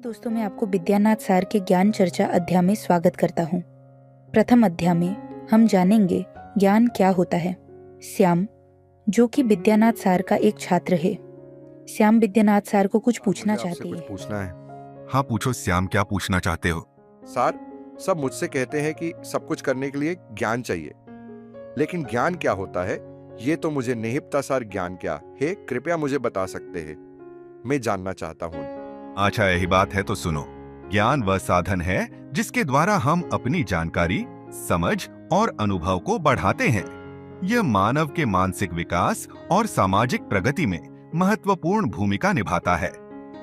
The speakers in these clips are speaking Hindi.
दोस्तों, मैं आपको विद्यानाथ सार के ज्ञान चर्चा अध्याय में स्वागत करता हूँ। प्रथम अध्याय में हम जानेंगे ज्ञान क्या होता है। श्याम, जो कि विद्यानाथ सार का एक छात्र है, श्याम विद्यानाथ सार को कुछ पूछना चाहते हैं। पूछना है। हाँ पूछो श्याम, क्या पूछना चाहते हो? सर, सब मुझसे कहते हैं कि सब कुछ करने के लिए ज्ञान चाहिए, लेकिन ज्ञान क्या होता है ये तो मुझे नहीं पता। सर, ज्ञान क्या है, कृपया मुझे बता सकते हैं, मैं जानना चाहता हूँ। अच्छा, यही बात है तो सुनो। ज्ञान वह साधन है जिसके द्वारा हम अपनी जानकारी, समझ और अनुभव को बढ़ाते हैं। यह मानव के मानसिक विकास और सामाजिक प्रगति में महत्वपूर्ण भूमिका निभाता है।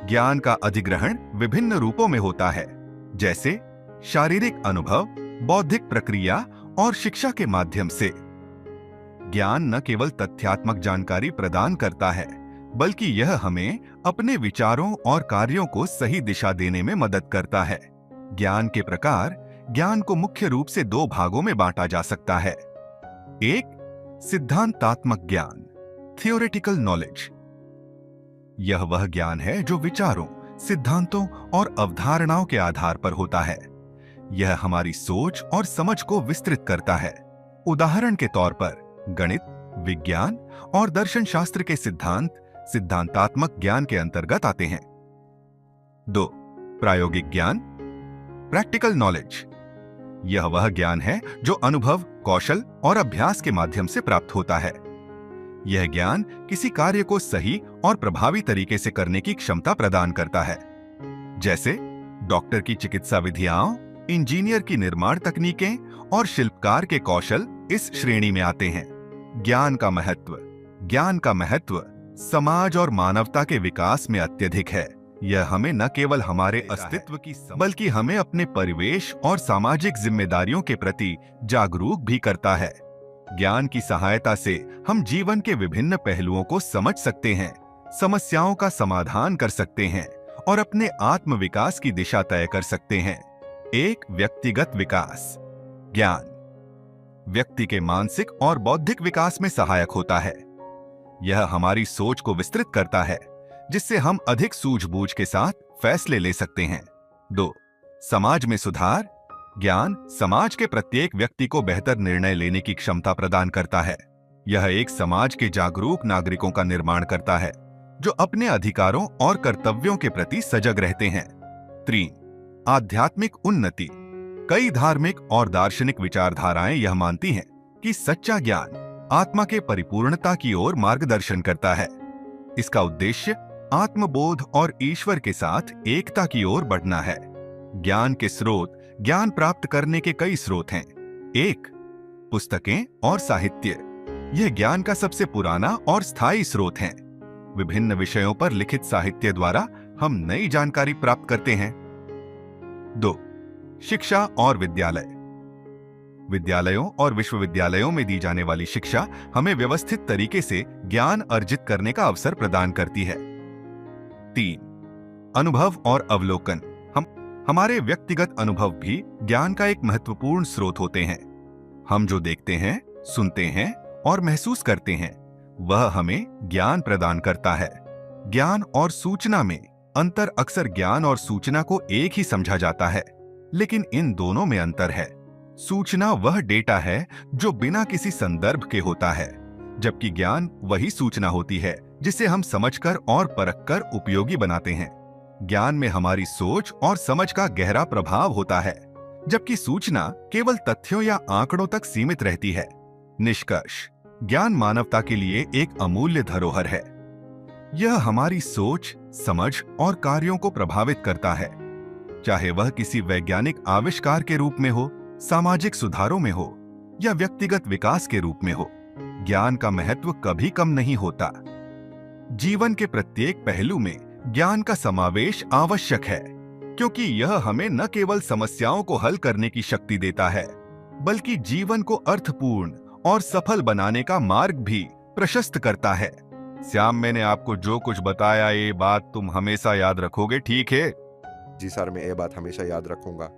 ज्ञान का अधिग्रहण विभिन्न रूपों में होता है, जैसे शारीरिक अनुभव, बौद्धिक प्रक्रिया और शिक्षा के माध्यम से। ज्ञान न केवल तथ्यात्मक जानकारी प्रदान करता है, बल्कि यह हमें अपने विचारों और कार्यों को सही दिशा देने में मदद करता है। ज्ञान के प्रकार ज्ञान को मुख्य रूप से दो भागों में बांटा जा सकता है। एक, सिद्धांतात्मक ज्ञान, थियोरेटिकल नॉलेज। यह वह ज्ञान है जो विचारों, सिद्धांतों और अवधारणाओं के आधार पर होता है। यह हमारी सोच और समझ को विस्तृत करता है। उदाहरण के तौर पर गणित, विज्ञान और दर्शन शास्त्र के सिद्धांत सिद्धांतात्मक ज्ञान के अंतर्गत आते हैं। 2, प्रायोगिक ज्ञान, प्रैक्टिकल नॉलेज। यह वह ज्ञान है जो अनुभव, कौशल और अभ्यास के माध्यम से प्राप्त होता है। यह ज्ञान किसी कार्य को सही और प्रभावी तरीके से करने की क्षमता प्रदान करता है। जैसे डॉक्टर की चिकित्सा विधियां, इंजीनियर की निर्माण तकनीकें और शिल्पकार के कौशल इस श्रेणी में आते हैं। ज्ञान का महत्व समाज और मानवता के विकास में अत्यधिक है। यह हमें न केवल हमारे अस्तित्व की बल्कि हमें अपने परिवेश और सामाजिक जिम्मेदारियों के प्रति जागरूक भी करता है। ज्ञान की सहायता से हम जीवन के विभिन्न पहलुओं को समझ सकते हैं, समस्याओं का समाधान कर सकते हैं और अपने आत्म विकास की दिशा तय कर सकते हैं। एक, व्यक्तिगत विकास। ज्ञान व्यक्ति के मानसिक और बौद्धिक विकास में सहायक होता है। यह हमारी सोच को विस्तृत करता है, जिससे हम अधिक सूझबूझ के साथ फैसले ले सकते हैं। 2, समाज में सुधार। ज्ञान समाज के प्रत्येक व्यक्ति को बेहतर निर्णय लेने की क्षमता प्रदान करता है। यह एक समाज के जागरूक नागरिकों का निर्माण करता है, जो अपने अधिकारों और कर्तव्यों के प्रति सजग रहते हैं। 3, आध्यात्मिक उन्नति। कई धार्मिक और दार्शनिक विचारधाराएं यह मानती हैं कि सच्चा ज्ञान आत्मा के परिपूर्णता की ओर मार्गदर्शन करता है। इसका उद्देश्य आत्मबोध और ईश्वर के साथ एकता की ओर बढ़ना है। ज्ञान के स्रोत। ज्ञान प्राप्त करने के कई स्रोत हैं। 1, पुस्तकें और साहित्य। यह ज्ञान का सबसे पुराना और स्थायी स्रोत है। विभिन्न विषयों पर लिखित साहित्य द्वारा हम नई जानकारी प्राप्त करते हैं। 2, शिक्षा और विद्यालय। विद्यालयों और विश्वविद्यालयों में दी जाने वाली शिक्षा हमें व्यवस्थित तरीके से ज्ञान अर्जित करने का अवसर प्रदान करती है। 3, अनुभव और अवलोकन। हमारे व्यक्तिगत अनुभव भी ज्ञान का एक महत्वपूर्ण स्रोत होते हैं। हम जो देखते हैं, सुनते हैं और महसूस करते हैं, वह हमें ज्ञान प्रदान करता है। ज्ञान और सूचना में अंतर। अक्सर ज्ञान और सूचना को एक ही समझा जाता है, लेकिन इन दोनों में अंतर है। सूचना वह डेटा है जो बिना किसी संदर्भ के होता है, जबकि ज्ञान वही सूचना होती है जिसे हम समझकर और परखकर उपयोगी बनाते हैं। ज्ञान में हमारी सोच और समझ का गहरा प्रभाव होता है, जबकि सूचना केवल तथ्यों या आंकड़ों तक सीमित रहती है। निष्कर्ष, ज्ञान मानवता के लिए एक अमूल्य धरोहर है। यह हमारी सोच, समझ और कार्यों को प्रभावित करता है, चाहे वह किसी वैज्ञानिक आविष्कार के रूप में हो, सामाजिक सुधारों में हो या व्यक्तिगत विकास के रूप में हो। ज्ञान का महत्व कभी कम नहीं होता। जीवन के प्रत्येक पहलू में ज्ञान का समावेश आवश्यक है, क्योंकि यह हमें न केवल समस्याओं को हल करने की शक्ति देता है, बल्कि जीवन को अर्थपूर्ण और सफल बनाने का मार्ग भी प्रशस्त करता है। श्याम, मैंने आपको जो कुछ बताया, ये बात तुम हमेशा याद रखोगे, ठीक है? जी सर, मैं ये बात हमेशा याद रखूंगा।